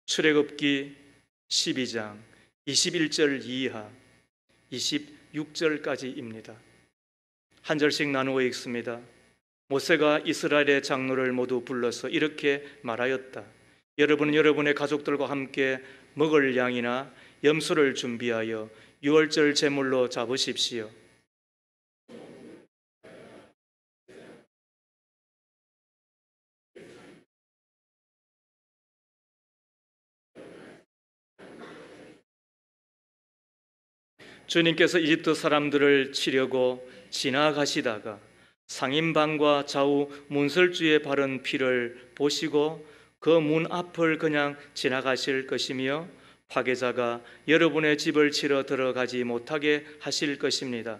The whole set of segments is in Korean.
출애굽기 12장 21절 이하 26절까지입니다. 한 절씩 나누어 읽습니다. 모세가 이스라엘의 장로를 모두 불러서 이렇게 말하였다. 여러분은 여러분의 가족들과 함께 먹을 양이나 염소를 준비하여 유월절 제물로 잡으십시오. 주님께서 이집트 사람들을 치려고 지나가시다가 상인방과 좌우 문설주에 바른 피를 보시고 그 문 앞을 그냥 지나가실 것이며 파괴자가 여러분의 집을 치러 들어가지 못하게 하실 것입니다.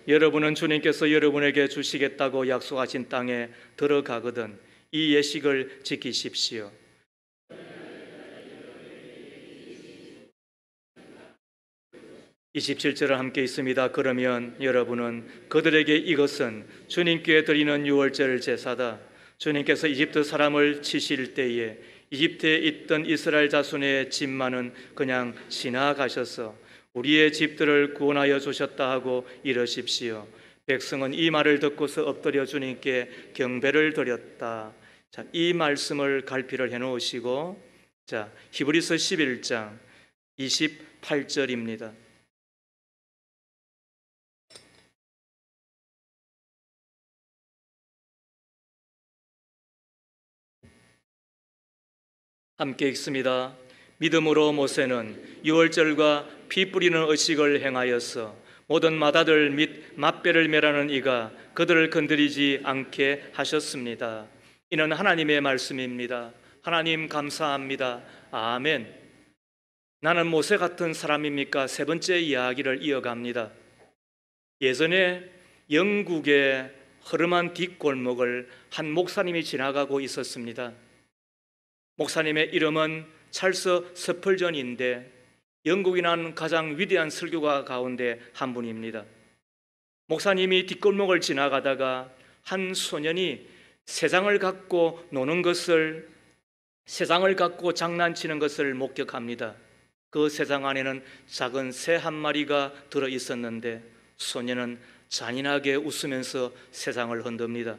여러분은 주님께서 여러분에게 주시겠다고 약속하신 땅에 들어가거든 이 예식을 지키십시오. 27절을 함께 있습니다. 그러면 여러분은 그들에게 이것은 주님께 드리는 유월절 제사다. 주님께서 이집트 사람을 치실 때에 이집트에 있던 이스라엘 자손의 집만은 그냥 지나가셔서 우리의 집들을 구원하여 주셨다 하고 이러십시오. 백성은 이 말을 듣고서 엎드려 주님께 경배를 드렸다. 자, 이 말씀을 갈피를 해 놓으시고 자, 히브리서 11장 28절입니다. 함께 읽습니다. 믿음으로 모세는 유월절과 피 뿌리는 의식을 행하여서 모든 맏아들 및 맏배를 멸하는 이가 그들을 건드리지 않게 하셨습니다. 이는 하나님의 말씀입니다. 하나님 감사합니다. 아멘. 나는 모세 같은 사람입니까? 세 번째 이야기를 이어갑니다. 예전에 영국의 허름한 뒷골목을 한 목사님이 지나가고 있었습니다. 목사님의 이름은 찰스 스펄전인데 영국이 난 가장 위대한 설교가 가운데 한 분입니다. 목사님이 뒷골목을 지나가다가 한 소년이 새장을 갖고 노는 것을, 새장을 갖고 장난치는 것을 목격합니다. 그 새장 안에는 작은 새 한 마리가 들어 있었는데 소년은 잔인하게 웃으면서 새장을 흔듭니다.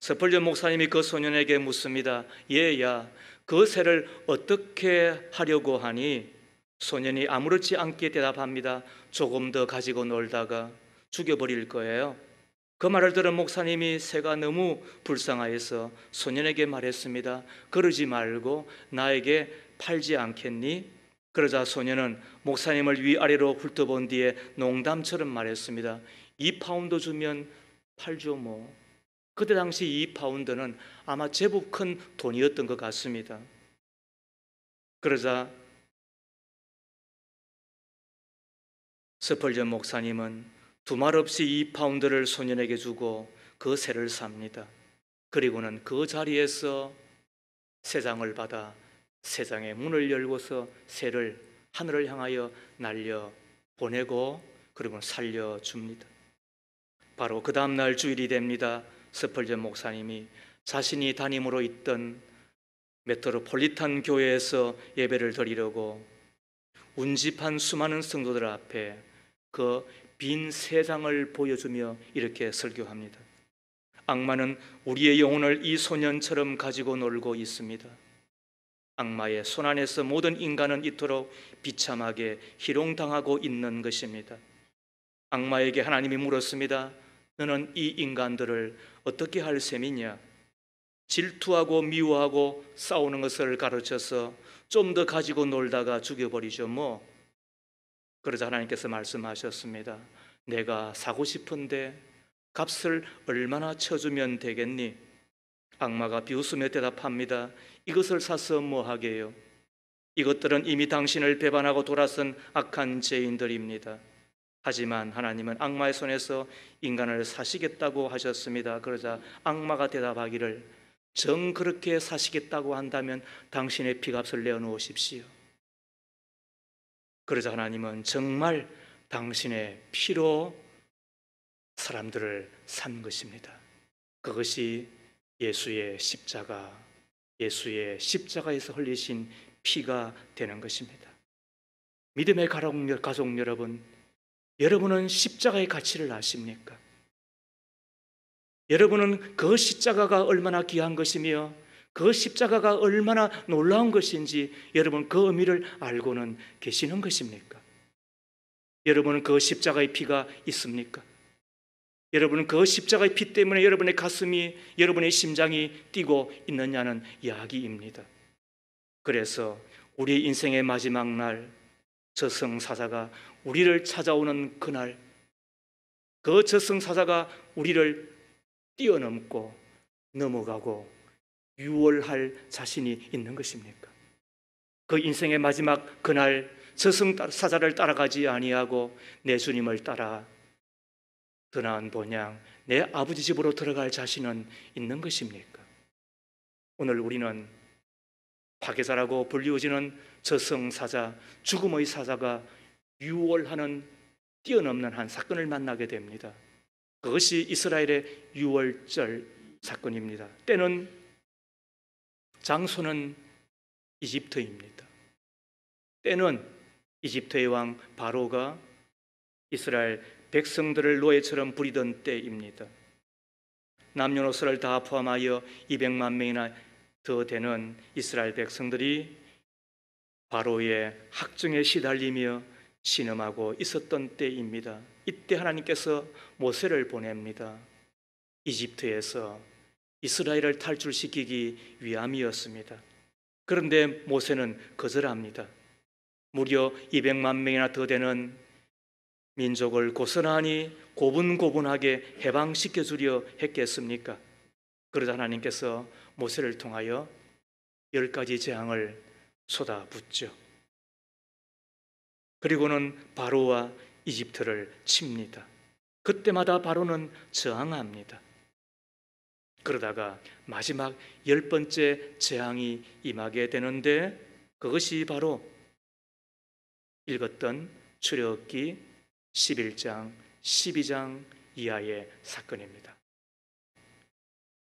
스펄전 목사님이 그 소년에게 묻습니다. 얘야, 그 새를 어떻게 하려고 하니? 소년이 아무렇지 않게 대답합니다. 조금 더 가지고 놀다가 죽여버릴 거예요. 그 말을 들은 목사님이 새가 너무 불쌍하여서 소년에게 말했습니다. 그러지 말고 나에게 팔지 않겠니? 그러자 소년은 목사님을 위아래로 훑어본 뒤에 농담처럼 말했습니다. 2파운드 주면 팔죠 뭐. 그때 당시 2파운드는 아마 제법 큰 돈이었던 것 같습니다. 그러자 스펄전 목사님은 두말 없이 2파운드를 소년에게 주고 그 새를 삽니다. 그리고는 그 자리에서 새장을 받아 새장의 문을 열고서 새를 하늘을 향하여 날려 보내고 그리고 살려줍니다. 바로 그 다음날 주일이 됩니다. 스펄전 목사님이 자신이 담임으로 있던 메트로폴리탄 교회에서 예배를 드리려고 운집한 수많은 성도들 앞에 그 빈 새장을 보여주며 이렇게 설교합니다. 악마는 우리의 영혼을 이 소년처럼 가지고 놀고 있습니다. 악마의 손 안에서 모든 인간은 이토록 비참하게 희롱당하고 있는 것입니다. 악마에게 하나님이 물었습니다. 너는 이 인간들을 어떻게 할 셈이냐? 질투하고 미워하고 싸우는 것을 가르쳐서 좀 더 가지고 놀다가 죽여버리죠 뭐. 그러자 하나님께서 말씀하셨습니다. 내가 사고 싶은데 값을 얼마나 쳐주면 되겠니? 악마가 비웃으며 대답합니다. 이것을 사서 뭐 하게요? 이것들은 이미 당신을 배반하고 돌아선 악한 죄인들입니다. 하지만 하나님은 악마의 손에서 인간을 사시겠다고 하셨습니다. 그러자 악마가 대답하기를 정 그렇게 사시겠다고 한다면 당신의 피값을 내어놓으십시오. 그러자 하나님은 정말 당신의 피로 사람들을 산 것입니다. 그것이 예수의 십자가에서 흘리신 피가 되는 것입니다. 믿음의 가족 여러분, 여러분은 십자가의 가치를 아십니까? 여러분은 그 십자가가 얼마나 귀한 것이며 그 십자가가 얼마나 놀라운 것인지 여러분 그 의미를 알고는 계시는 것입니까? 여러분은 그 십자가의 피가 있습니까? 여러분은 그 십자가의 피 때문에 여러분의 가슴이, 여러분의 심장이 뛰고 있느냐는 이야기입니다. 그래서 우리 인생의 마지막 날, 저승사자가 우리를 찾아오는 그날, 그 저승사자가 우리를 뛰어넘고 넘어가고 유월할 자신이 있는 것입니까? 그 인생의 마지막 그날 저승사자를 따라가지 아니하고 내 주님을 따라 더 나은 본향 내 아버지 집으로 들어갈 자신은 있는 것입니까? 오늘 우리는 파괴자라고 불리워지는 저승사자, 죽음의 사자가 유월하는 뛰어넘는 한 사건을 만나게 됩니다. 그것이 이스라엘의 유월절 사건입니다. 때는, 장소는 이집트입니다. 때는 이집트의 왕 바로가 이스라엘 백성들을 노예처럼 부리던 때입니다. 남녀노소를 다 포함하여 200만 명이나 더 되는 이스라엘 백성들이 바로의 학정에 시달리며 신음하고 있었던 때입니다. 이때 하나님께서 모세를 보냅니다. 이집트에서 이스라엘을 탈출시키기 위함이었습니다. 그런데 모세는 거절합니다. 무려 200만 명이나 더 되는 민족을 고스란히 고분고분하게 해방시켜 주려 했겠습니까? 그러자 하나님께서 모세를 통하여 10가지 재앙을 쏟아붓죠. 그리고는 바로와 이집트를 칩니다. 그때마다 바로는 저항합니다. 그러다가 마지막 10번째 재앙이 임하게 되는데 그것이 바로 읽었던 출애굽기 11장, 12장 이하의 사건입니다.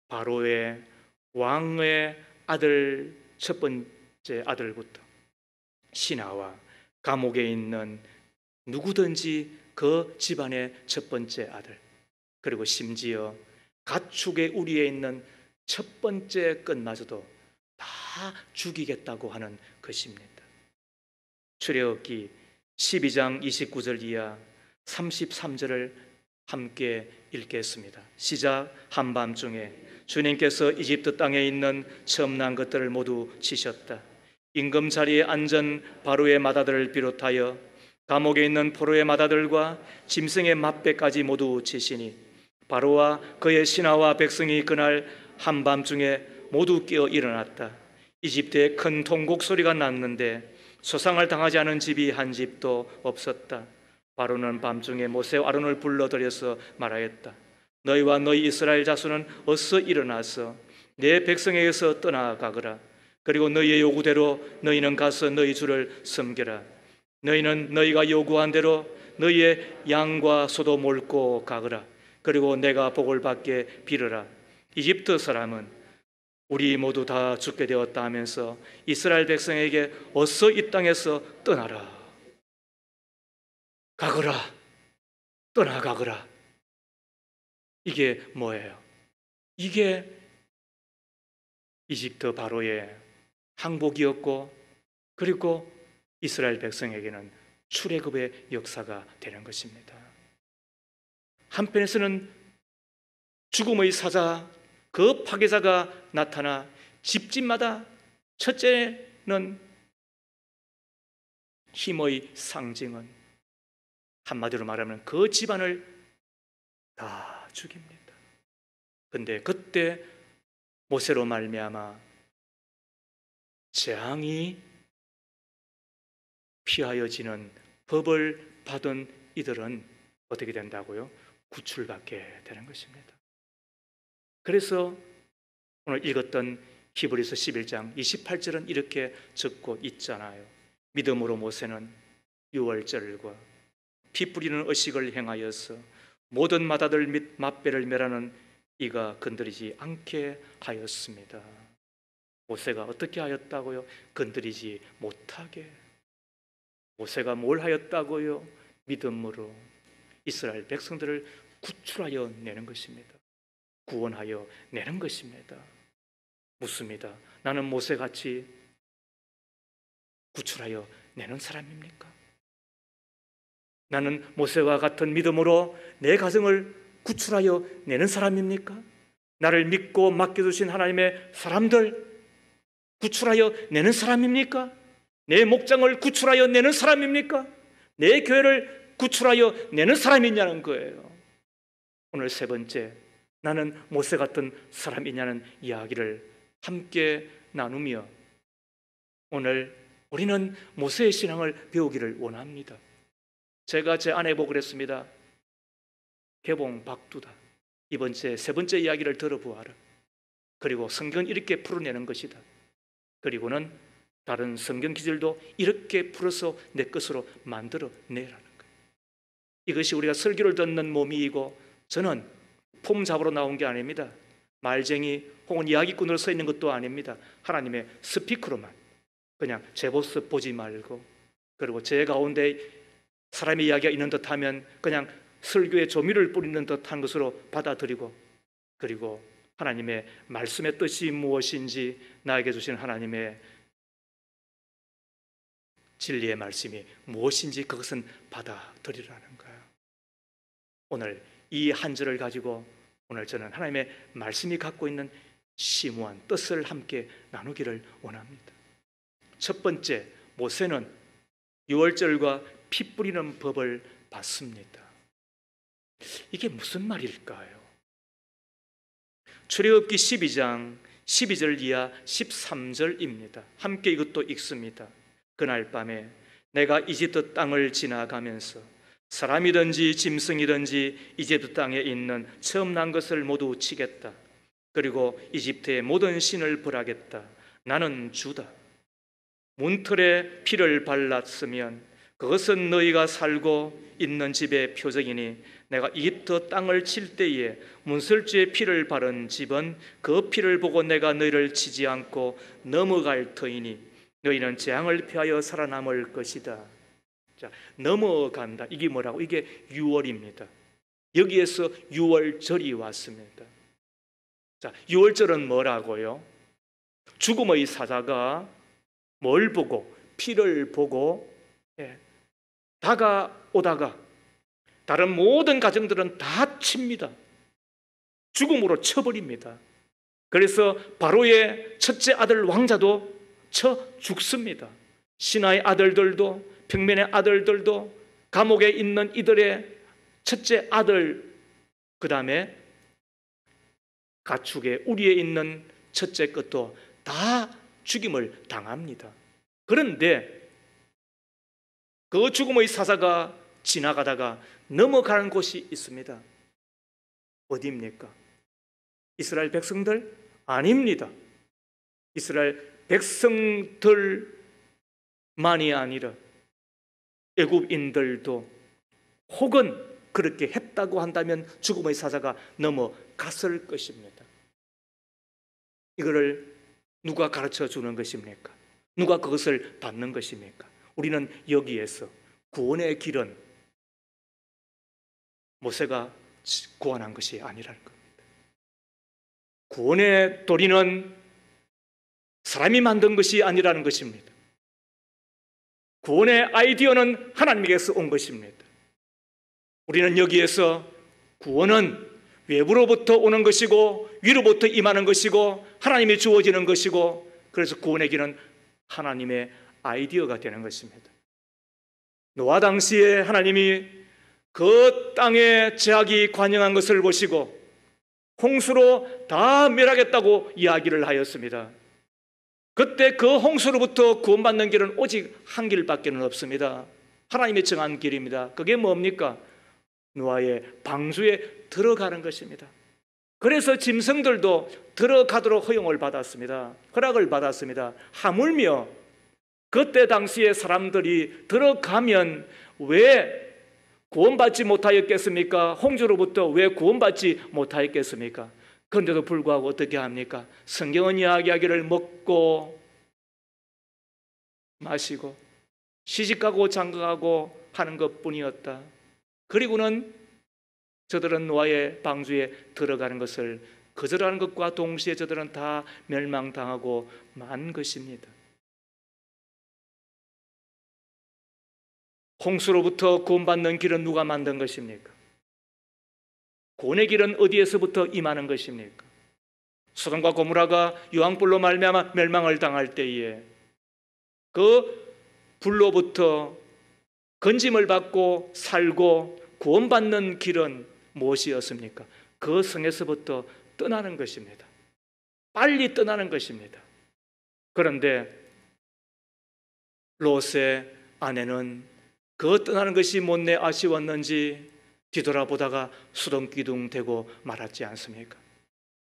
바로의 왕의 아들, 첫 번째 아들부터 신하와 감옥에 있는 누구든지 그 집안의 첫 번째 아들, 그리고 심지어 가축의 우리에 있는 첫 번째 것마저도 다 죽이겠다고 하는 것입니다. 출애굽기 12장 29절 이하 33절을 함께 읽겠습니다. 시작. 한밤중에 주님께서 이집트 땅에 있는 처음 난 것들을 모두 치셨다. 임금 자리에 앉은 바로의 맏아들을 비롯하여 감옥에 있는 포로의 맏아들과 짐승의 맏배까지 모두 치시니 바로와 그의 신하와 백성이 그날 한밤중에 모두 깨어 일어났다. 이집트에 큰 통곡 소리가 났는데 소상을 당하지 않은 집이 한 집도 없었다. 바로는 밤중에 모세와 아론을 불러들여서 말하였다. 너희와 너희 이스라엘 자손은 어서 일어나서 내 백성에게서 떠나가거라. 그리고 너희의 요구대로 너희는 가서 너희 주를 섬겨라. 너희는 너희가 요구한 대로 너희의 양과 소도 몰고 가거라. 그리고 내가 복을 받게 빌어라. 이집트 사람은 우리 모두 다 죽게 되었다 하면서 이스라엘 백성에게 어서 이 땅에서 떠나라. 가거라. 떠나가거라. 이게 뭐예요? 이게 이집트 바로의 항복이었고, 그리고 이스라엘 백성에게는 출애굽의 역사가 되는 것입니다. 한편에서는 죽음의 사자, 그 파괴자가 나타나 집집마다 첫째는 힘의 상징은 한마디로 말하면 그 집안을 다 죽입니다. 근데 그때 모세로 말미암아 재앙이 피하여지는 법을 받은 이들은 어떻게 된다고요? 구출받게 되는 것입니다. 그래서 오늘 읽었던 히브리서 11장 28절은 이렇게 적고 있잖아요. 믿음으로 모세는 유월절과 피 뿌리는 의식을 행하여서 모든 맏아들 및 맏배를 멸하는 이가 건드리지 않게 하였습니다. 모세가 어떻게 하였다고요? 건드리지 못하게. 모세가 뭘 하였다고요? 믿음으로 이스라엘 백성들을 구출하여 내는 것입니다. 구원하여 내는 것입니다. 묻습니다. 나는 모세같이 구출하여 내는 사람입니까? 나는 모세와 같은 믿음으로 내 가정을 구출하여 내는 사람입니까? 나를 믿고 맡겨주신 하나님의 사람들 구출하여 내는 사람입니까? 내 목장을 구출하여 내는 사람입니까? 내 교회를 구출하여 내는 사람이냐는 거예요. 오늘 세 번째, 나는 모세 같은 사람이냐는 이야기를 함께 나누며 오늘 우리는 모세의 신앙을 배우기를 원합니다. 제가 제 아내 보고 그랬습니다. 개봉 박두다. 이번 주에 세 번째 이야기를 들어보아라. 그리고 성경은 이렇게 풀어내는 것이다. 그리고는 다른 성경 기절도 이렇게 풀어서 내 것으로 만들어 내라는 거예요. 이것이 우리가 설교를 듣는 몸이고, 저는 폼 잡으러 나온 게 아닙니다. 말쟁이 혹은 이야기꾼으로 서 있는 것도 아닙니다. 하나님의 스피커로만, 그냥 제 모습 보지 말고, 그리고 제 가운데 사람의 이야기가 있는 듯하면 그냥 설교에 조미를 뿌리는 듯한 것으로 받아들이고, 그리고 하나님의 말씀의 뜻이 무엇인지, 나에게 주신 하나님의 진리의 말씀이 무엇인지 그것은 받아들이라는 거예요. 오늘 이 한 절을 가지고 오늘 저는 하나님의 말씀이 갖고 있는 심오한 뜻을 함께 나누기를 원합니다. 첫 번째, 모세는 유월절과 피 뿌리는 법을 받습니다. 이게 무슨 말일까요? 출애굽기 12장 12절 이하 13절입니다. 함께 이것도 읽습니다. 그날 밤에 내가 이집트 땅을 지나가면서 사람이든지 짐승이든지 이집트 땅에 있는 처음 난 것을 모두 치겠다. 그리고 이집트의 모든 신을 벌하겠다. 나는 주다. 문틀에 피를 발랐으면 그것은 너희가 살고 있는 집의 표적이니, 내가 이집트 땅을 칠 때에 문설주에 피를 바른 집은 그 피를 보고 내가 너희를 치지 않고 넘어갈 터이니 너희는 재앙을 피하여 살아남을 것이다. 자, 넘어간다. 이게 뭐라고? 이게 유월입니다. 여기에서 유월절이 왔습니다. 자, 유월절은 뭐라고요? 죽음의 사자가 뭘 보고? 피를 보고 다가오다가 다른 모든 가정들은 다 칩니다. 죽음으로 쳐버립니다. 그래서 바로의 첫째 아들 왕자도 쳐 죽습니다. 신하의 아들들도, 평면의 아들들도, 감옥에 있는 이들의 첫째 아들, 그 다음에 가축의 우리에 있는 첫째 것도 다 죽임을 당합니다. 그런데 그 죽음의 사자가 지나가다가 넘어가는 곳이 있습니다. 어디입니까? 이스라엘 백성들? 아닙니다. 이스라엘 백성들만이 아니라 애굽인들도 혹은 그렇게 했다고 한다면 죽음의 사자가 넘어갔을 것입니다. 이거를 누가 가르쳐 주는 것입니까? 누가 그것을 받는 것입니까? 우리는 여기에서 구원의 길은 모세가 구원한 것이 아니라는 겁니다. 구원의 도리는 사람이 만든 것이 아니라는 것입니다. 구원의 아이디어는 하나님에게서 온 것입니다. 우리는 여기에서 구원은 외부로부터 오는 것이고 위로부터 임하는 것이고 하나님이 주어지는 것이고, 그래서 구원의 길은 하나님의 아이디어가 되는 것입니다. 노아 당시에 하나님이 그 땅에 죄악이 관영한 것을 보시고 홍수로 다 멸하겠다고 이야기를 하였습니다. 그때 그 홍수로부터 구원받는 길은 오직 한 길밖에 없습니다. 하나님이 정한 길입니다. 그게 뭡니까? 노아의 방주에 들어가는 것입니다. 그래서 짐승들도 들어가도록 허용을 받았습니다. 허락을 받았습니다. 하물며 그때 당시에 사람들이 들어가면 왜 구원받지 못하였겠습니까? 홍수로부터 왜 구원받지 못하였겠습니까? 그런데도 불구하고 어떻게 합니까? 성경은 이야기하기를 먹고 마시고 시집가고 장가가고 하는 것뿐이었다. 그리고는 저들은 노아의 방주에 들어가는 것을 거절하는 것과 동시에 저들은 다 멸망당하고 만 것입니다. 홍수로부터 구원받는 길은 누가 만든 것입니까? 구원의 길은 어디에서부터 임하는 것입니까? 소돔과 고모라가 유황불로 말미암아 멸망을 당할 때에 그 불로부터 건짐을 받고 살고 구원받는 길은 무엇이었습니까? 그 성에서부터 떠나는 것입니다. 빨리 떠나는 것입니다. 그런데 롯의 아내는 그 떠나는 것이 못내 아쉬웠는지 뒤돌아보다가 수동기둥 되고 말았지 않습니까?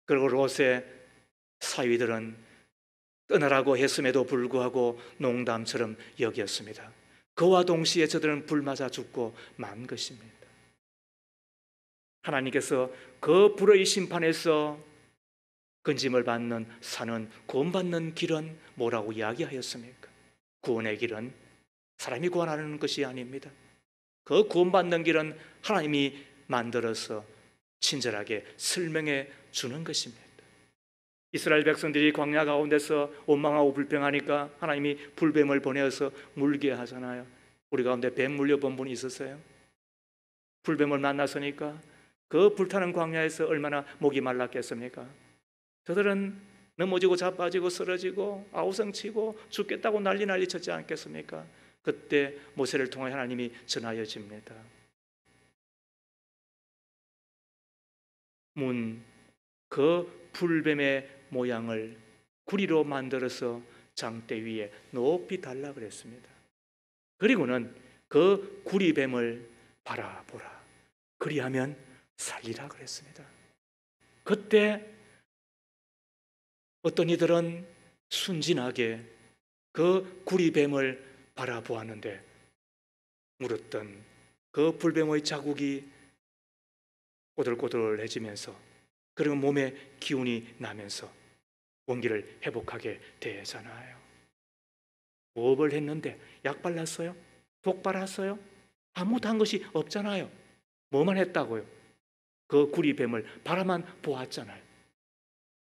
그리고 롯의 사위들은 떠나라고 했음에도 불구하고 농담처럼 여겼습니다. 그와 동시에 저들은 불 맞아 죽고 만 것입니다. 하나님께서 그 불의 심판에서 건짐을 받는 산은 구원받는 길은 뭐라고 이야기하였습니까? 구원의 길은 사람이 구원하는 것이 아닙니다. 그 구원받는 길은 하나님이 만들어서 친절하게 설명해 주는 것입니다. 이스라엘 백성들이 광야 가운데서 원망하고 불평하니까 하나님이 불뱀을 보내어서 물게 하잖아요. 우리 가운데 뱀 물려본 분이 있었어요? 불뱀을 만났으니까 그 불타는 광야에서 얼마나 목이 말랐겠습니까? 저들은 넘어지고 자빠지고 쓰러지고 아우성치고 죽겠다고 난리 쳤지 않겠습니까? 그때 모세를 통해 하나님이 전하여 줍니다. 그 불뱀의 모양을 구리로 만들어서 장대 위에 높이 달라 그랬습니다. 그리고는 그 구리뱀을 바라보라. 그리하면 살리라 그랬습니다. 그때 어떤 이들은 순진하게 그 구리뱀을 바라보았는데 물었던 그 불뱀의 자국이 꼬들꼬들해지면서 그리고 몸에 기운이 나면서 원기를 회복하게 되잖아요. 호흡을 했는데 약 발랐어요? 독 발랐어요? 아무것도 한 것이 없잖아요. 뭐만 했다고요? 그 구리뱀을 바라만 보았잖아요.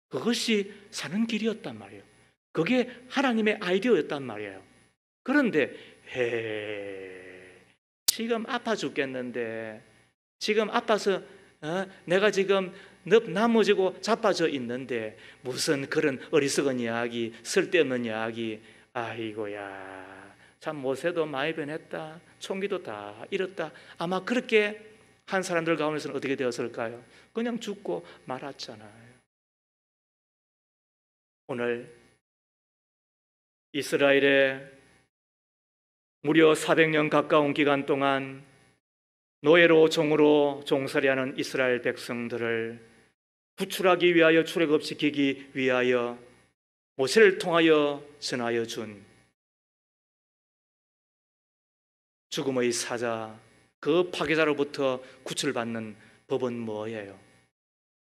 그것이 사는 길이었단 말이에요. 그게 하나님의 아이디어였단 말이에요. 그런데 지금 아파 죽겠는데 지금 아파서 내가 지금 넘어지고 자빠져 있는데 무슨 그런 어리석은 이야기, 쓸데없는 이야기. 아이고야, 참 모세도 많이 변했다, 총기도 다 잃었다. 아마 그렇게 한 사람들 가운데서는 어떻게 되었을까요? 그냥 죽고 말았잖아요. 오늘 이스라엘에 무려 400년 가까운 기간 동안 노예로 종으로 종살이 하는 이스라엘 백성들을 구출하기 위하여 출애굽시키기 위하여 모세를 통하여 전하여 준 죽음의 사자, 그 파괴자로부터 구출받는 법은 뭐예요?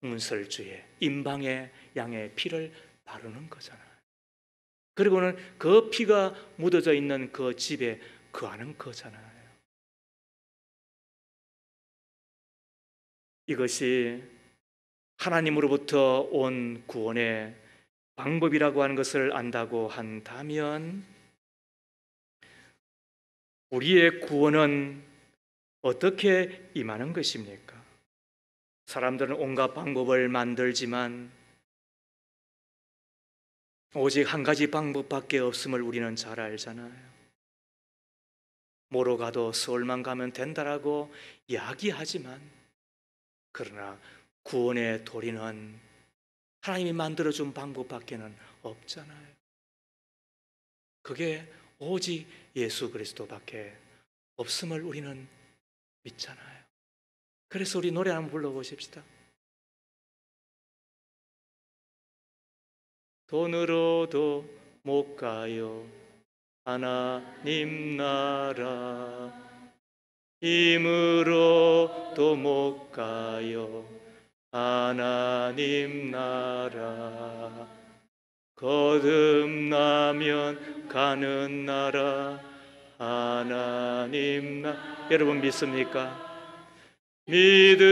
문설주에 임방에 양의 피를 바르는 거잖아요. 그리고는 그 피가 묻어져 있는 그 집에 거하는 거잖아요. 이것이 하나님으로부터 온 구원의 방법이라고 하는 것을 안다고 한다면 우리의 구원은 어떻게 임하는 것입니까? 사람들은 온갖 방법을 만들지만 오직 한 가지 방법밖에 없음을 우리는 잘 알잖아요. 뭐로 가도 서울만 가면 된다라고 이야기하지만 그러나 구원의 도리는 하나님이 만들어준 방법밖에는 없잖아요. 그게 오직 예수 그리스도밖에 없음을 우리는 믿잖아요. 그래서 우리 노래 한번 불러보십시다. 돈으로도 못 가요 하나님 나라, 힘으로도 못 가요 하나님 나라. 거듭나면 가는 나라. 하나님 나라. 여러분 믿습니까? 믿음으로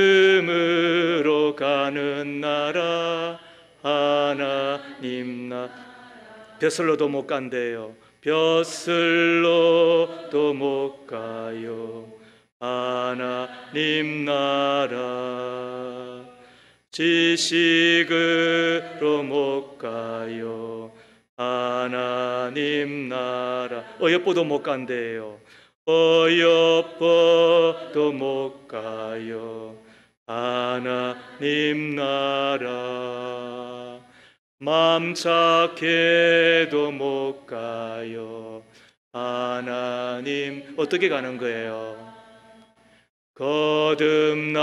가는 나라. 하나님 나라. 벼슬로도 못 간대요. 벼슬로도 못 가요. 하나님 나라. 지식으로 못 가요. 하나님 나라. 어여뻐도 못 간대요. 어여뻐도 못 가요. 하나님 나라. 맘 착해도 못 가요. 하나님. 어떻게 가는 거예요? 거듭나면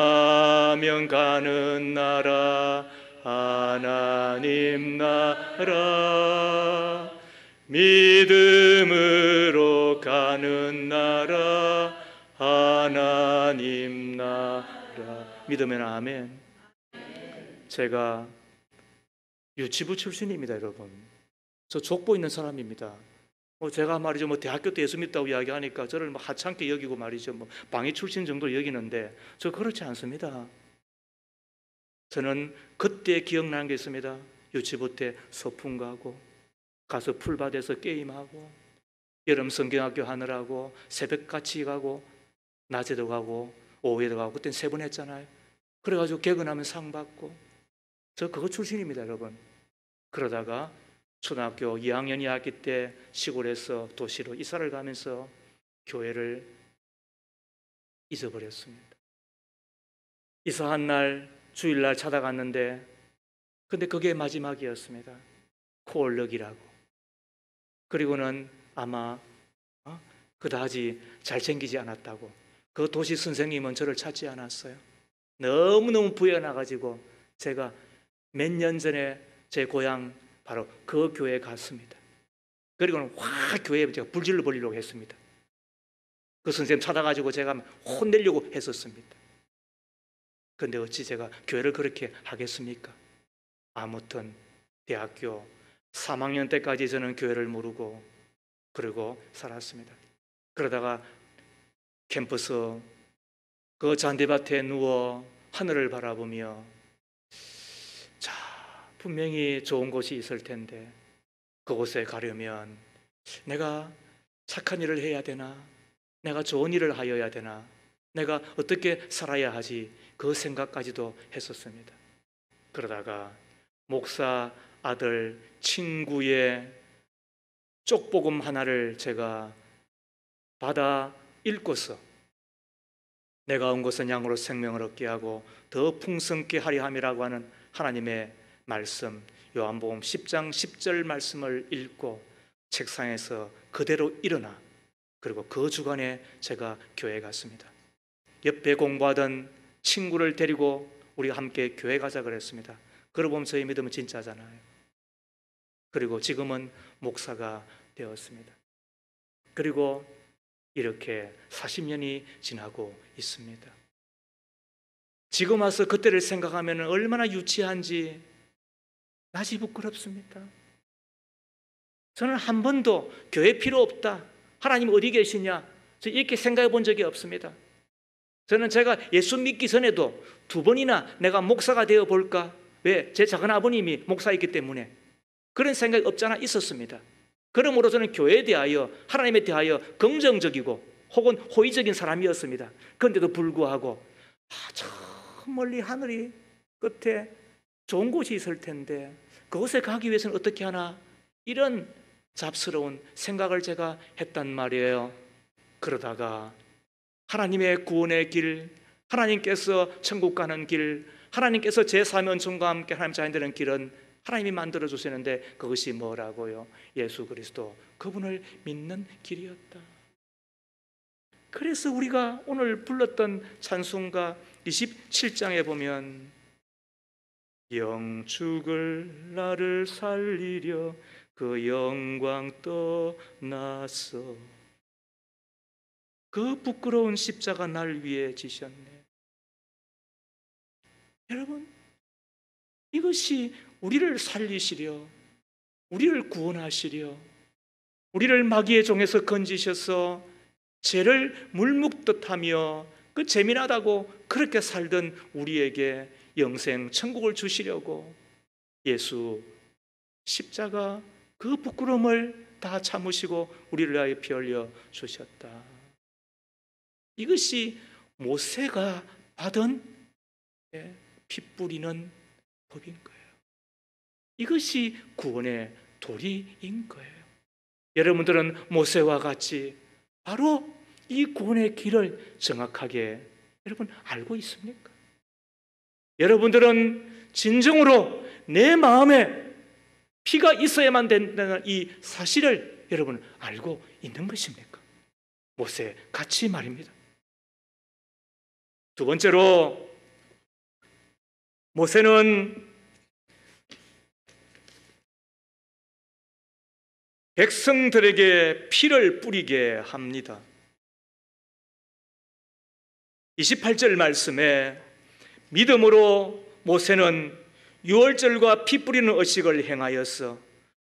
가는 나라. 하나님 나라. 믿음으로 가는 나라. 하나님 나라. 믿으면 아멘. 제가 유치부 출신입니다, 여러분. 저 족보 있는 사람입니다. 제가 말이죠, 대학교 때 예수 믿다고 이야기하니까 저를 하찮게 여기고 말이죠, 방위 출신 정도 여기는데 저 그렇지 않습니다. 저는 그때 기억나는 게 있습니다. 유치부 때 소풍 가고 가서 풀밭에서 게임하고 여름 성경학교 하느라고 새벽같이 가고 낮에도 가고 오후에도 가고 그땐 3번 했잖아요. 그래가지고 개근하면 상 받고 저 그거 출신입니다, 여러분. 그러다가 초등학교 2학년 2학기 때 시골에서 도시로 이사를 가면서 교회를 잊어버렸습니다. 이사한 날 주일날 찾아갔는데 근데 그게 마지막이었습니다. 코올럭이라고. 그리고는 아마 그다지 잘 챙기지 않았다고. 그 도시 선생님은 저를 찾지 않았어요. 너무너무 부여나가지고 제가 몇 년 전에 제 고향 바로 그 교회에 갔습니다. 그리고는 확 교회에 제가 불질러 버리려고 했습니다. 그 선생님 찾아가지고 제가 혼내려고 했었습니다. 그런데 어찌 제가 교회를 그렇게 하겠습니까? 아무튼 대학교 3학년 때까지 저는 교회를 모르고 그러고 살았습니다. 그러다가 캠퍼스 그 잔디밭에 누워 하늘을 바라보며 자, 분명히 좋은 곳이 있을 텐데 그곳에 가려면 내가 착한 일을 해야 되나? 내가 좋은 일을 하여야 되나? 내가 어떻게 살아야 하지? 그 생각까지도 했었습니다. 그러다가 목사 아들 친구의 쪽복음 하나를 제가 받아 읽고서 내가 온 것은 양으로 생명을 얻게 하고 더 풍성케 하려 함이라고 하는 하나님의 말씀, 요한복음 10장 10절 말씀을 읽고 책상에서 그대로 일어나 그리고 그 주간에 제가 교회에 갔습니다. 옆에 공부하던 친구를 데리고 우리가 함께 교회 가자 그랬습니다. 그러고 보면 저희 믿음은 진짜잖아요. 그리고 지금은 목사가 되었습니다. 그리고 이렇게 40년이 지나고 있습니다. 지금 와서 그때를 생각하면 얼마나 유치한지 낯이 부끄럽습니다. 저는 한 번도 교회 필요 없다, 하나님 어디 계시냐, 저 이렇게 생각해 본 적이 없습니다. 저는 제가 예수 믿기 전에도 2번이나 내가 목사가 되어 볼까? 왜? 제 작은 아버님이 목사였기 때문에 그런 생각이 없잖아 있었습니다. 그러므로 저는 교회에 대하여 하나님에 대하여 긍정적이고 혹은 호의적인 사람이었습니다. 그런데도 불구하고 저 멀리 하늘이 끝에 좋은 곳이 있을 텐데 그곳에 가기 위해서는 어떻게 하나, 이런 잡스러운 생각을 제가 했단 말이에요. 그러다가 하나님의 구원의 길, 하나님께서 천국 가는 길, 하나님께서 제 삶의 은총과 함께 하나님 자녀 되는 길은 하나님이 만들어 주시는데 그것이 뭐라고요? 예수 그리스도, 그분을 믿는 길이었다. 그래서 우리가 오늘 불렀던 찬송가 27장에 보면 영축을 나를 살리려 그 영광 떠나서 그 부끄러운 십자가 날 위해 지셨네. 여러분, 이것이 우리를 살리시려, 우리를 구원하시려, 우리를 마귀의 종에서 건지셔서 죄를 물먹듯 하며 그 재미나다고 그렇게 살던 우리에게 영생 천국을 주시려고 예수 십자가 그 부끄러움을 다 참으시고 우리를 위하여 피 흘려 주셨다. 이것이 모세가 받은 피 뿌리는 법인 거예요. 이것이 구원의 도리인 거예요. 여러분들은 모세와 같이 바로 이 구원의 길을 정확하게 여러분 알고 있습니까? 여러분들은 진정으로 내 마음에 피가 있어야만 된다는 이 사실을 여러분 알고 있는 것입니까? 모세 같이 말입니다. 두 번째로 모세는 백성들에게 피를 뿌리게 합니다. 28절 말씀에 믿음으로 모세는 유월절과 피 뿌리는 의식을 행하였어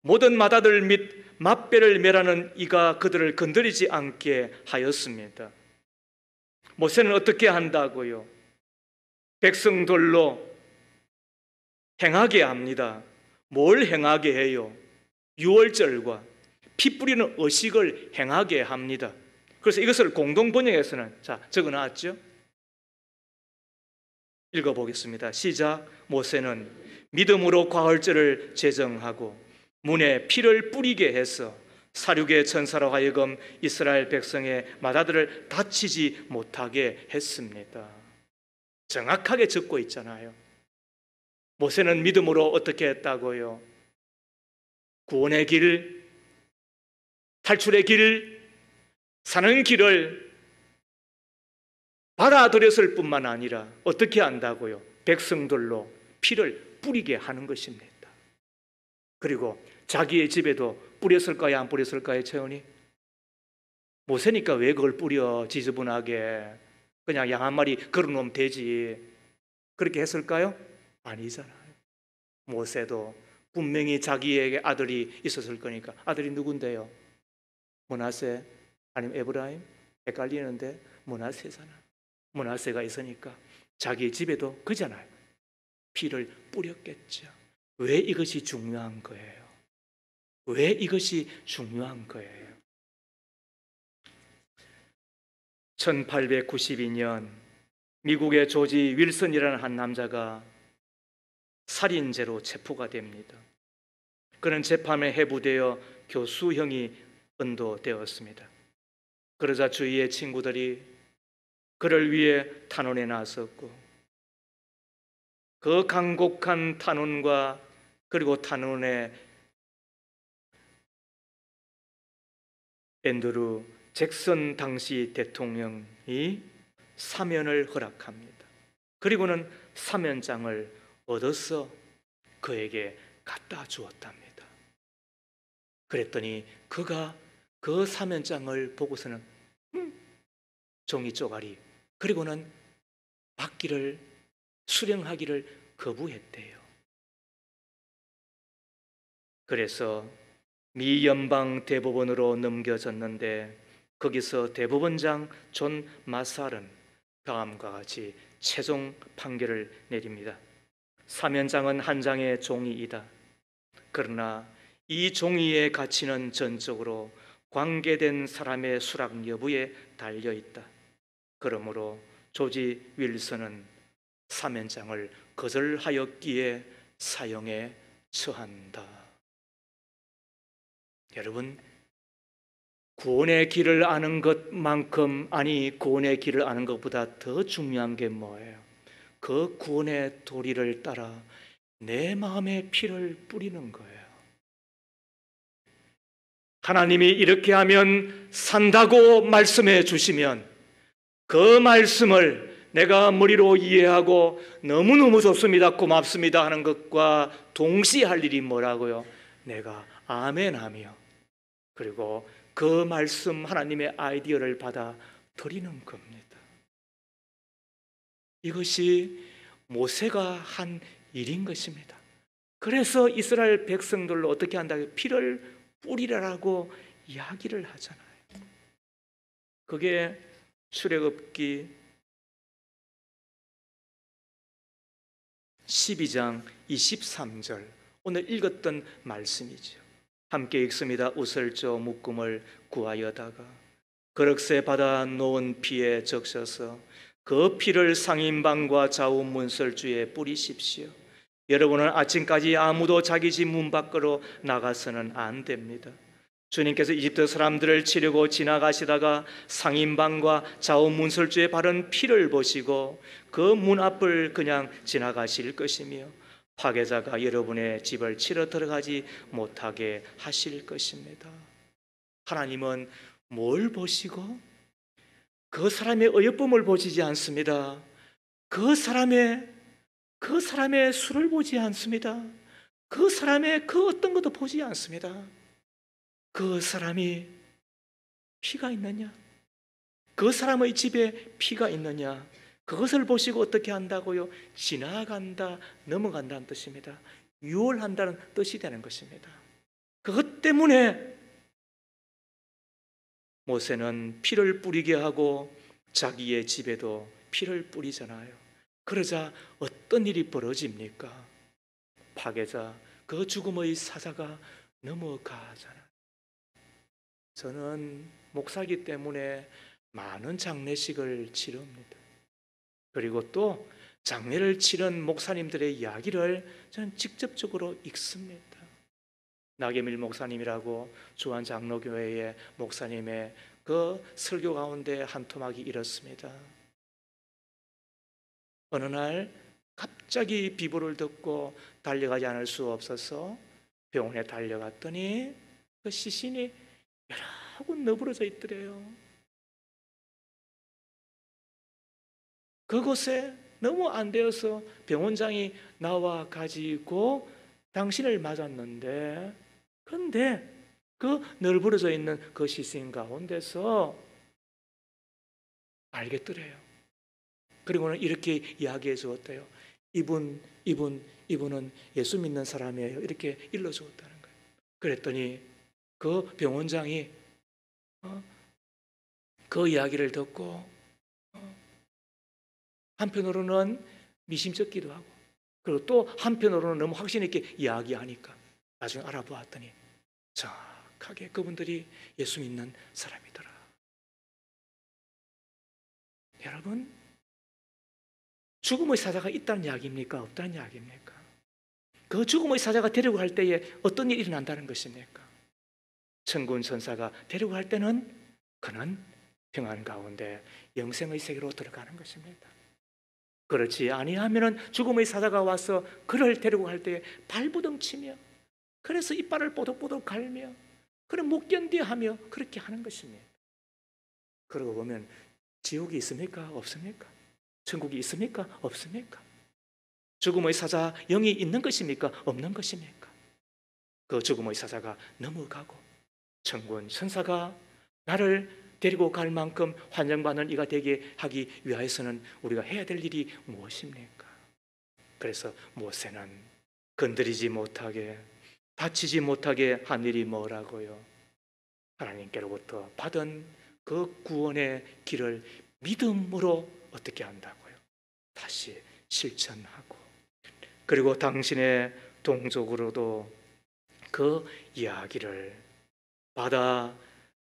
모든 맏아들 및 맏배를 멸하는 이가 그들을 건드리지 않게 하였습니다. 모세는 어떻게 한다고요? 백성들로 행하게 합니다. 뭘 행하게 해요? 유월절과 피 뿌리는 의식을 행하게 합니다. 그래서 이것을 공동 번역에서는 적어놨죠. 읽어보겠습니다. 시작. 모세는 믿음으로 과월절을 제정하고 문에 피를 뿌리게 해서 사륙의 천사로 하여금 이스라엘 백성의 맏아들을 다치지 못하게 했습니다. 정확하게 적고 있잖아요. 모세는 믿음으로 어떻게 했다고요? 구원의 길, 탈출의 길, 사는 길을 받아들였을 뿐만 아니라 어떻게 한다고요? 백성들로 피를 뿌리게 하는 것입니다. 그리고 자기의 집에도 뿌렸을까요? 안 뿌렸을까요? 채원이? 모세니까 왜 그걸 뿌려? 지저분하게 그냥 양 한 마리 걸어놓으면 되지. 그렇게 했을까요? 아니잖아요. 모세도 분명히 자기에게 아들이 있었을 거니까. 아들이 누군데요? 므낫세 아니면 에브라임? 헷갈리는데 므낫세잖아. 므낫세가 있으니까 자기 집에도 그잖아요. 피를 뿌렸겠죠. 왜 이것이 중요한 거예요? 왜 이것이 중요한 거예요? 1892년 미국의 조지 윌슨이라는 한 남자가 살인죄로 체포가 됩니다. 그는 재판에 해부되어 교수형이 언도되었습니다. 그러자 주위의 친구들이 그를 위해 탄원에 나섰고 그 간곡한 탄원과 그리고 탄원에 앤드루 잭슨 당시 대통령이 사면을 허락합니다. 그리고는 사면장을 얻어서 그에게 갖다 주었답니다. 그랬더니 그가 그 사면장을 보고서는 종이 쪼가리 그리고는 받기를 수령하기를 거부했대요. 그래서 미 연방 대법원으로 넘겨졌는데 거기서 대법원장 존 마살은 다음과 같이 최종 판결을 내립니다. 사면장은 한 장의 종이이다. 그러나 이 종이의 가치는 전적으로 관계된 사람의 수락 여부에 달려 있다. 그러므로 조지 윌슨은 사면장을 거절하였기에 사형에 처한다. 여러분, 구원의 길을 아는 것만큼, 아니 구원의 길을 아는 것보다 더 중요한 게 뭐예요? 그 구원의 도리를 따라 내 마음에 피를 뿌리는 거예요. 하나님이 이렇게 하면 산다고 말씀해 주시면 그 말씀을 내가 머리로 이해하고 너무너무 좋습니다, 고맙습니다 하는 것과 동시에 할 일이 뭐라고요? 내가 아멘하며 그리고 그 말씀 하나님의 아이디어를 받아 드리는 겁니다. 이것이 모세가 한 일인 것입니다. 그래서 이스라엘 백성들로 어떻게 한다? 피를 뿌리라라고 이야기를 하잖아요. 그게 출애굽기 12장 23절 오늘 읽었던 말씀이죠. 함께 읽습니다. 우설조 묶음을 구하여다가 그릇에 받아 놓은 피에 적셔서 그 피를 상인방과 좌우 문설주에 뿌리십시오. 여러분은 아침까지 아무도 자기 집 문 밖으로 나가서는 안 됩니다. 주님께서 이집트 사람들을 치려고 지나가시다가 상인방과 좌우 문설주에 바른 피를 보시고 그 문 앞을 그냥 지나가실 것이며 파괴자가 여러분의 집을 치러 들어가지 못하게 하실 것입니다. 하나님은 뭘 보시고? 그 사람의 어여쁨을 보시지 않습니다. 그 사람의 수를 보지 않습니다. 그 사람의 그 어떤 것도 보지 않습니다. 그 사람이 피가 있느냐? 그 사람의 집에 피가 있느냐? 그것을 보시고 어떻게 한다고요? 지나간다, 넘어간다는 뜻입니다. 유월한다는 뜻이 되는 것입니다. 그것 때문에 모세는 피를 뿌리게 하고 자기의 집에도 피를 뿌리잖아요. 그러자 어떤 일이 벌어집니까? 파괴자, 그 죽음의 사자가 넘어가잖아요. 저는 목사이기 때문에 많은 장례식을 치릅니다. 그리고 또 장례를 치른 목사님들의 이야기를 저는 직접적으로 읽습니다. 나계밀 목사님이라고 주안장로교회의 목사님의 그 설교 가운데 한 토막이 이렇습니다. 어느 날 갑자기 비보를 듣고 달려가지 않을 수 없어서 병원에 달려갔더니 그 시신이 여러 곳 너부러져 있더래요. 그곳에 너무 안 되어서 병원장이 나와 가지고 당신을 맞았는데, 그런데 그 널브러져 있는 그 시신 가운데서 알겠더래요. 그리고는 이렇게 이야기해 주었대요. 이분은 예수 믿는 사람이에요. 이렇게 일러주었다는 거예요. 그랬더니 그 병원장이 그 이야기를 듣고 한편으로는 미심쩍기도 하고, 그리고 또 한편으로는 너무 확신 있게 이야기하니까 나중에 알아보았더니 정확하게 그분들이 예수 믿는 사람이더라. 여러분, 죽음의 사자가 있다는 이야기입니까? 없다는 이야기입니까? 그 죽음의 사자가 데리고 갈 때에 어떤 일이 일어난다는 것입니까? 천군 천사가 데리고 갈 때는 그는 평안 가운데 영생의 세계로 들어가는 것입니다. 그렇지 아니하면은 죽음의 사자가 와서 그를 데리고 갈 때에 발부둥치며, 그래서 이빨을 뽀독뽀독 갈며, 그를 못 견디하며 그렇게 하는 것입니다. 그러고 보면 지옥이 있습니까? 없습니까? 천국이 있습니까? 없습니까? 죽음의 사자 영이 있는 것입니까? 없는 것입니까? 그 죽음의 사자가 넘어가고 천군 천사가 나를 데리고 갈 만큼 환영받는 이가 되게 하기 위하여서는 우리가 해야 될 일이 무엇입니까? 그래서 모세는 건드리지 못하게, 다치지 못하게 한 일이 뭐라고요? 하나님께로부터 받은 그 구원의 길을 믿음으로 어떻게 한다고요? 다시 실천하고, 그리고 당신의 동족으로도 그 이야기를 받아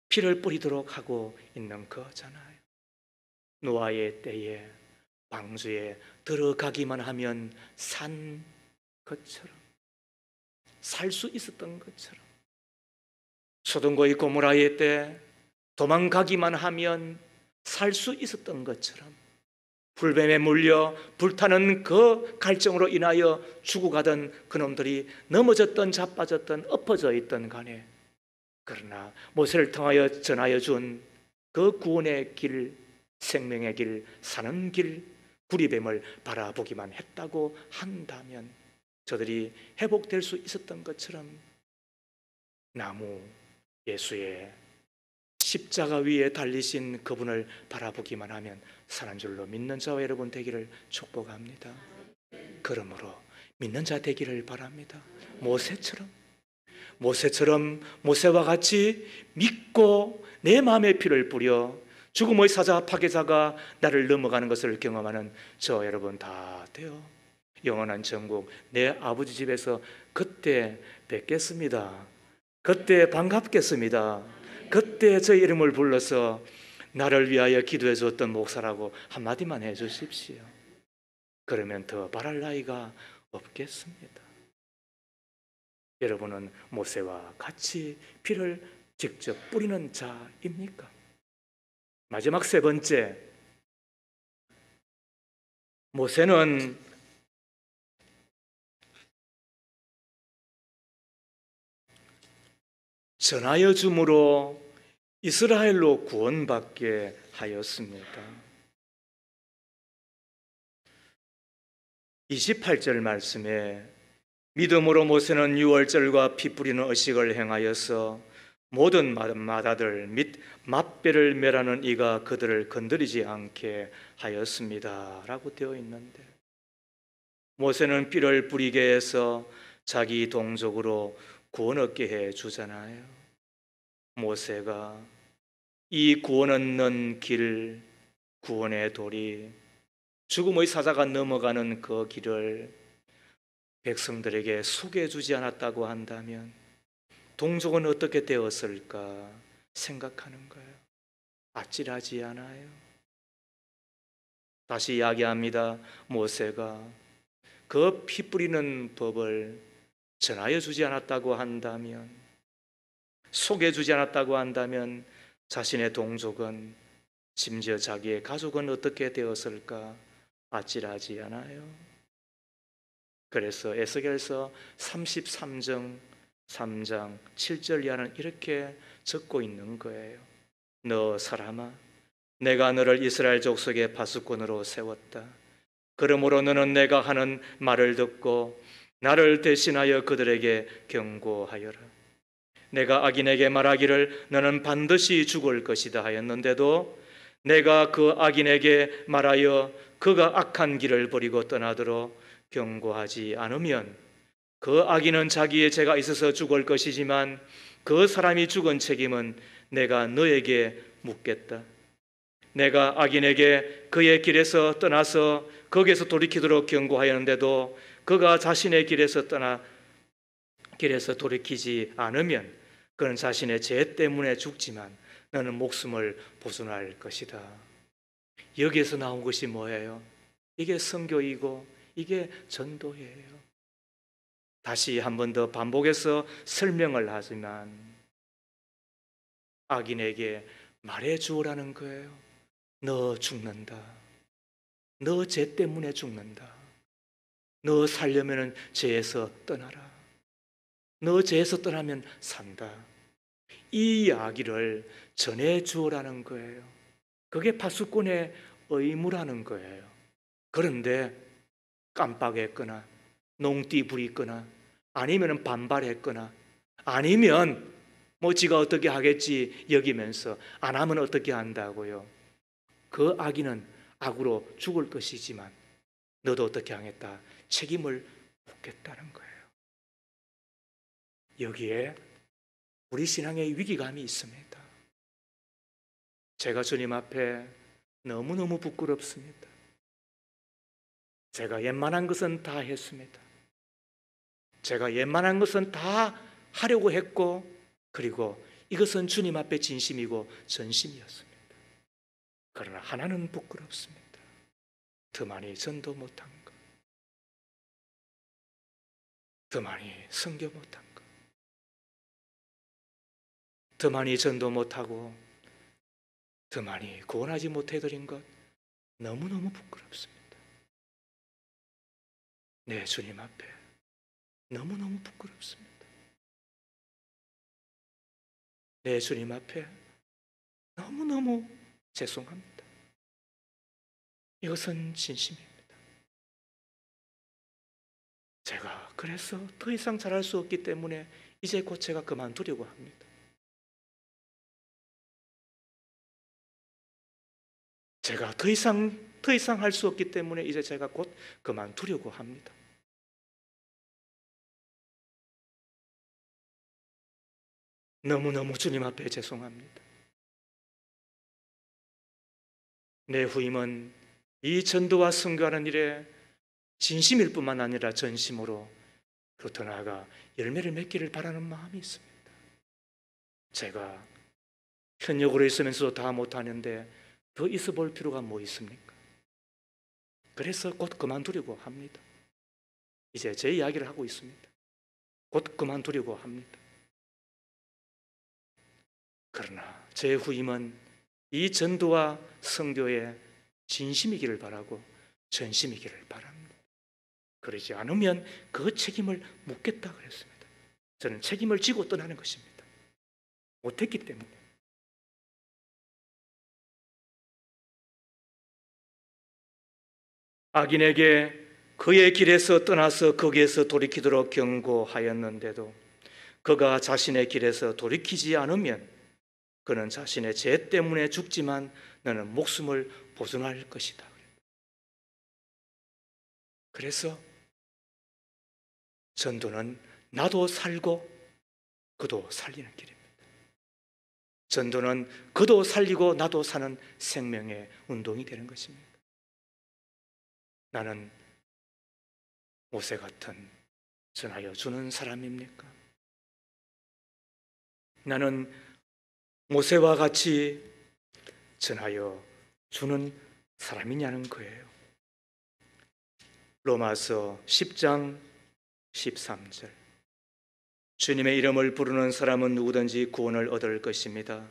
피를 뿌리도록 하고 있는 거잖아요. 노아의 때에 방주에 들어가기만 하면 산 것처럼, 살 수 있었던 것처럼, 소돔과 고모라의 때 도망가기만 하면 살 수 있었던 것처럼, 불뱀에 물려 불타는 그 갈증으로 인하여 죽어가던 그놈들이 넘어졌던 자빠졌던 엎어져 있던 간에, 그러나 모세를 통하여 전하여 준 그 구원의 길, 생명의 길, 사는 길, 구리뱀을 바라보기만 했다고 한다면 저들이 회복될 수 있었던 것처럼 나무 예수의 십자가 위에 달리신 그분을 바라보기만 하면 사는 줄로 믿는 저와 여러분 되기를 축복합니다. 그러므로 믿는 자 되기를 바랍니다. 모세처럼 모세와 같이 믿고 내 마음의 피를 뿌려 죽음의 사자 파괴자가 나를 넘어가는 것을 경험하는 저 여러분 다 되어 영원한 천국 내 아버지 집에서 그때 뵙겠습니다. 그때 반갑겠습니다. 그때 저 이름을 불러서 나를 위하여 기도해 주었던 목사라고 한마디만 해 주십시오. 그러면 더 바랄 나이가 없겠습니다. 여러분은 모세와 같이 피를 직접 뿌리는 자입니까? 마지막 세 번째, 모세는 전하여 줌으로 이스라엘로 구원받게 하였습니다. 28절 말씀에 믿음으로 모세는 유월절과 피 뿌리는 의식을 행하여서 모든 마다들 및 맛배를 멸하는 이가 그들을 건드리지 않게 하였습니다 라고 되어 있는데, 모세는 피를 뿌리게 해서 자기 동족으로 구원 얻게 해 주잖아요. 모세가 이 구원 얻는 길, 구원의 도리, 죽음의 사자가 넘어가는 그 길을 백성들에게 소개해 주지 않았다고 한다면 동족은 어떻게 되었을까 생각하는 거예요. 아찔하지 않아요? 다시 이야기합니다. 모세가 그 피 뿌리는 법을 전하여 주지 않았다고 한다면, 소개해 주지 않았다고 한다면 자신의 동족은, 심지어 자기의 가족은 어떻게 되었을까 아찔하지 않아요? 그래서 에스겔서 33장 3장 7절 이하는 이렇게 적고 있는 거예요. 너 사람아, 내가 너를 이스라엘 족속의 파수꾼으로 세웠다. 그러므로 너는 내가 하는 말을 듣고 나를 대신하여 그들에게 경고하여라. 내가 악인에게 말하기를 너는 반드시 죽을 것이다 하였는데도 내가 그 악인에게 말하여 그가 악한 길을 버리고 떠나도록 경고하지 않으면 그 악인은 자기의 죄가 있어서 죽을 것이지만 그 사람이 죽은 책임은 내가 너에게 묻겠다. 내가 악인에게 그의 길에서 떠나서 거기에서 돌이키도록 경고하였는데도 그가 자신의 길에서 돌이키지 않으면 그는 자신의 죄 때문에 죽지만 너는 목숨을 보존할 것이다. 여기에서 나온 것이 뭐예요? 이게 선교이고 이게 전도예요. 다시 한 번 더 반복해서 설명을 하지만 악인에게 말해 주오라는 거예요. 너 죽는다. 너 죄 때문에 죽는다. 너 살려면 죄에서 떠나라. 너 죄에서 떠나면 산다. 이 이야기를 전해 주오라는 거예요. 그게 파수꾼의 의무라는 거예요. 그런데 깜빡했거나 농띠 부리거나 아니면 반발했거나 아니면 뭐 지가 어떻게 하겠지 여기면서 안 하면 어떻게 한다고요. 그 악인은 악으로 죽을 것이지만 너도 어떻게 하겠다 책임을 묻겠다는 거예요. 여기에 우리 신앙의 위기감이 있습니다. 제가 주님 앞에 너무너무 부끄럽습니다. 제가 웬만한 것은 다 했습니다. 제가 웬만한 것은 다 하려고 했고, 그리고 이것은 주님 앞에 진심이고 전심이었습니다. 그러나 하나는 부끄럽습니다. 더 많이 전도 못한 것, 더 많이 선교 못한 것, 더 많이 전도 못하고 더 많이 구원하지 못해드린 것, 너무너무 부끄럽습니다. 네, 주님 앞에 너무너무 부끄럽습니다. 네, 주님 앞에 너무너무 죄송합니다. 이것은 진심입니다. 제가 그래서 더 이상 잘할 수 없기 때문에 이제 곧 제가 그만두려고 합니다. 제가 더 이상 할 수 없기 때문에 이제 제가 곧 그만두려고 합니다. 너무너무 주님 앞에 죄송합니다. 내 후임은 이 전도와 선교하는 일에 진심일 뿐만 아니라 전심으로 그리고 더 나아가 열매를 맺기를 바라는 마음이 있습니다. 제가 현역으로 있으면서도 다 못하는데 더 있어 볼 필요가 뭐 있습니까? 그래서 곧 그만두려고 합니다. 이제 제 이야기를 하고 있습니다. 곧 그만두려고 합니다. 그러나 제 후임은 이 전도와 선교에 진심이기를 바라고 전심이기를 바랍니다. 그러지 않으면 그 책임을 묻겠다 그랬습니다. 저는 책임을 지고 떠나는 것입니다. 못했기 때문에. 악인에게 그의 길에서 떠나서 거기에서 돌이키도록 경고하였는데도 그가 자신의 길에서 돌이키지 않으면 그는 자신의 죄 때문에 죽지만 너는 목숨을 보존할 것이다. 그래서 전도는 나도 살고 그도 살리는 길입니다. 전도는 그도 살리고 나도 사는 생명의 운동이 되는 것입니다. 나는 모세 같은 전하여 주는 사람입니까? 나는 모세와 같이 전하여 주는 사람이냐는 거예요. 로마서 10장 13절. 주님의 이름을 부르는 사람은 누구든지 구원을 얻을 것입니다.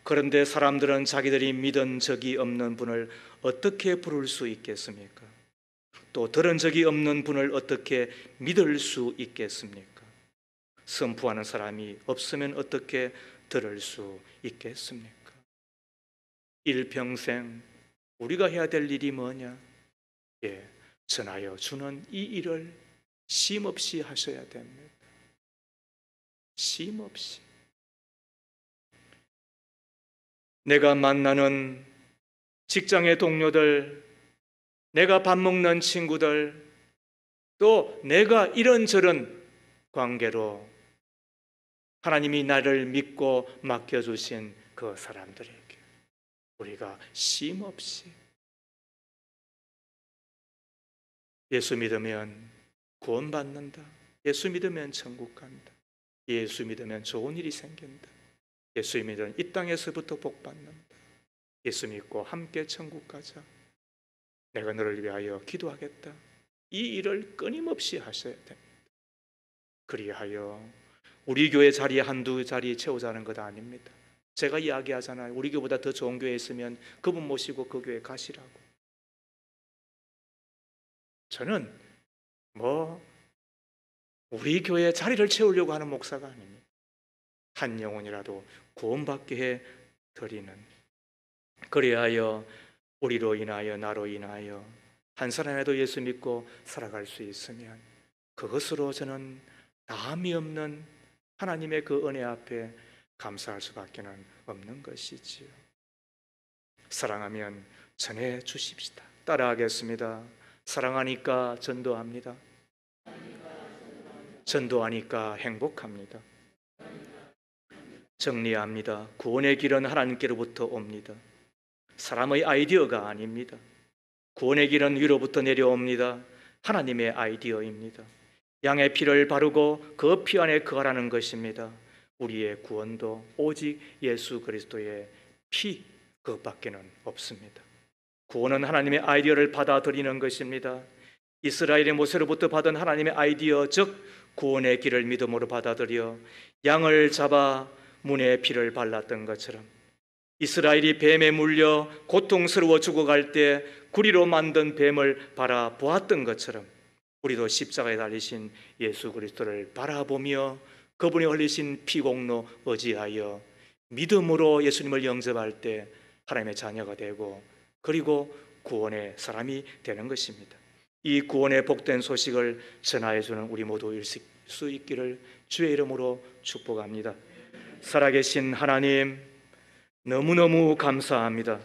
그런데 사람들은 자기들이 믿은 적이 없는 분을 어떻게 부를 수 있겠습니까? 또 들은 적이 없는 분을 어떻게 믿을 수 있겠습니까? 선포하는 사람이 없으면 어떻게 들을 수 있겠습니까? 일평생 우리가 해야 될 일이 뭐냐? 전하여 주는 이 일을 쉼없이 하셔야 됩니다. 쉼없이. 내가 만나는 직장의 동료들, 내가 밥 먹는 친구들, 또 내가 이런저런 관계로 하나님이 나를 믿고 맡겨주신 그 사람들에게 우리가 쉼없이 예수 믿으면 구원받는다. 예수 믿으면 천국 간다. 예수 믿으면 좋은 일이 생긴다. 예수 믿으면 이 땅에서부터 복 받는다. 예수 믿고 함께 천국 가자. 내가 너를 위하여 기도하겠다. 이 일을 끊임없이 하셔야 됩니다. 그리하여 우리 교회 자리 한두 자리 채우자는 것 아닙니다. 제가 이야기하잖아요. 우리 교회보다 더 좋은 교회 있으면 그분 모시고 그 교회 가시라고. 저는 우리 교회 자리를 채우려고 하는 목사가 아닙니다. 한 영혼이라도 구원받게 해 드리는, 그리하여 우리로 인하여 나로 인하여 한 사람이라도 예수 믿고 살아갈 수 있으면 그것으로 저는 남이 없는 하나님의 그 은혜 앞에 감사할 수밖에 없는 것이지요. 사랑하면 전해 주십시다. 따라하겠습니다. 사랑하니까 전도합니다. 전도하니까 행복합니다. 정리합니다. 구원의 길은 하나님께로부터 옵니다. 사람의 아이디어가 아닙니다. 구원의 길은 위로부터 내려옵니다. 하나님의 아이디어입니다. 양의 피를 바르고 그 피 안에 거하라는 것입니다. 우리의 구원도 오직 예수 그리스도의 피 그것밖에는 없습니다. 구원은 하나님의 아이디어를 받아들이는 것입니다. 이스라엘의 모세로부터 받은 하나님의 아이디어, 즉 구원의 길을 믿음으로 받아들여 양을 잡아 문에 피를 발랐던 것처럼 이스라엘이 뱀에 물려 고통스러워 죽어갈 때 구리로 만든 뱀을 바라보았던 것처럼 우리도 십자가에 달리신 예수 그리스도를 바라보며 그분이 흘리신 피공로 의지하여 믿음으로 예수님을 영접할 때 하나님의 자녀가 되고 그리고 구원의 사람이 되는 것입니다. 이 구원의 복된 소식을 전하여 주는 우리 모두일 수 있기를 주의 이름으로 축복합니다. 살아계신 하나님, 너무너무 감사합니다.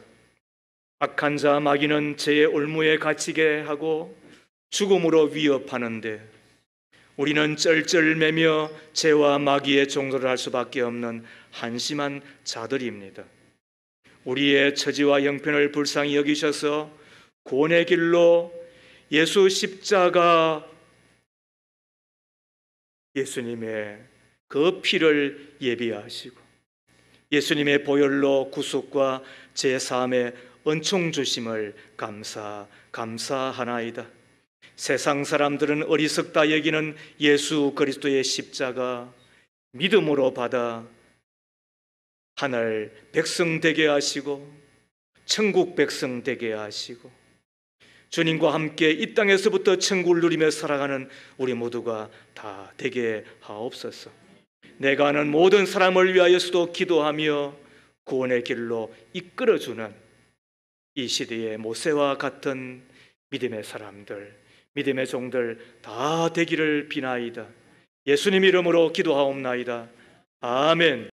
악한 자 마귀는 죄의 올무에 갇히게 하고 죽음으로 위협하는데 우리는 쩔쩔매며 죄와 마귀의 종로를 할 수밖에 없는 한심한 자들입니다. 우리의 처지와 형편을 불쌍히 여기셔서 구원의 길로 예수 십자가, 예수님의 그 피를 예비하시고 예수님의 보혈로 구속과 제사함의 은총 주심을 감사하나이다. 세상 사람들은 어리석다 여기는 예수 그리스도의 십자가 믿음으로 받아 하늘 백성 되게 하시고 천국 백성 되게 하시고 주님과 함께 이 땅에서부터 천국을 누리며 살아가는 우리 모두가 다 되게 하옵소서. 내가 아는 모든 사람을 위하여서도 기도하며 구원의 길로 이끌어주는 이 시대의 모세와 같은 믿음의 사람들, 믿음의 종들 다 되기를 비나이다. 예수님 이름으로 기도하옵나이다. 아멘.